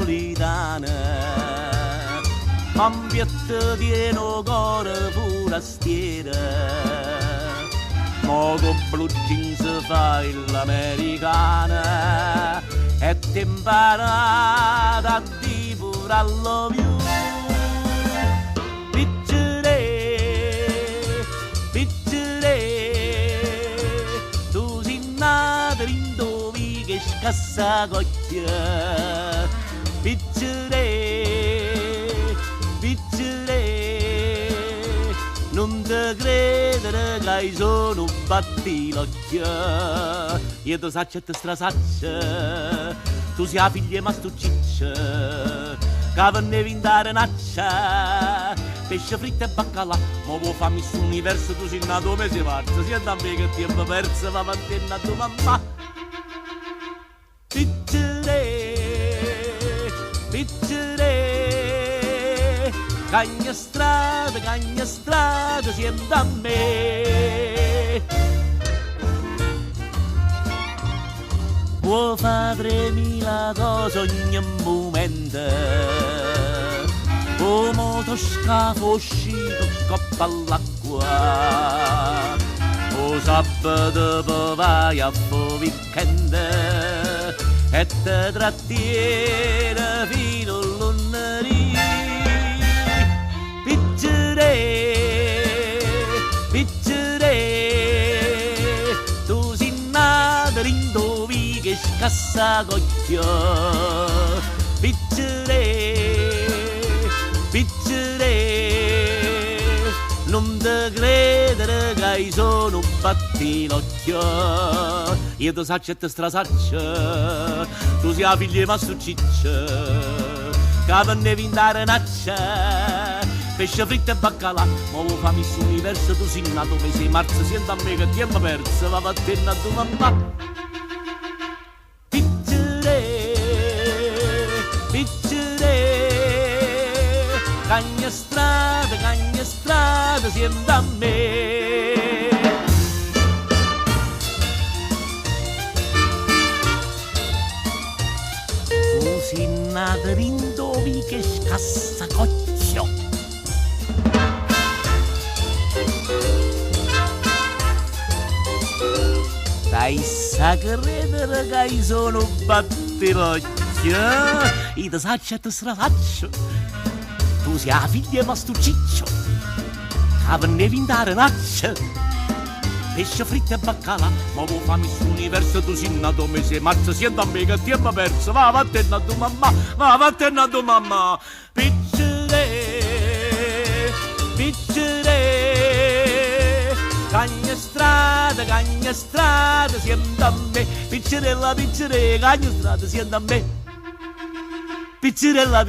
napolitana, ma un piatto pieno cuore forastiera, mo con blue jeans fai l'americana e ti imparata a dire pure I love you. Tu sei nata in dove che scassa cocchia, piccere, non ti credere che sono batti l'occhio, io ti saccio e ti strasaccio, tu sei la figlia ma stu ciccia, che venne vindare naccia, pesce fritto e baccalà, ma vuoi farmi su universo, tu sei nato mese marzo, sia da me che tempo perso, ma mantenna tua mamma. Piccere, cagna strada, siete da me. Può fare 3000 cose ogni momento, o motoscafo uscito scoppa all'acqua, o sabato poi vai a fare weekend e te trattiene fino a lunedì. Piccere, tu sei nata in dove che scassa cocchio, piccere, non ti credere che sono batti l'occhio, io ti saccio e ti strasaccio, tu sei la figlia ma su ciccia, che venne vindare naccia, pesce fritto e baccalà, ma vuoi farmi su universo, tu sei nato mese marzo, senti a me che tempo perso, va a tenere a tua mamma. Piccere, cagna strada, siete a me. Tu sei nata in dove che scassa cocchio, dai sa credere che sono battirocchio, io ti saccio e ti strasaccio, tu sei la figlia ma stu ciccio, che venne vindare naccia, pesce fritto e baccalà, ma vuoi farmi su universo, tu sei nato mese marzo, siendo a me che tempo perso, va vattene a tua mamma, va vattene a tua mamma. Piccere, cagna strada, siete a me, piccerella, cagna strada, siete a me, piccerella,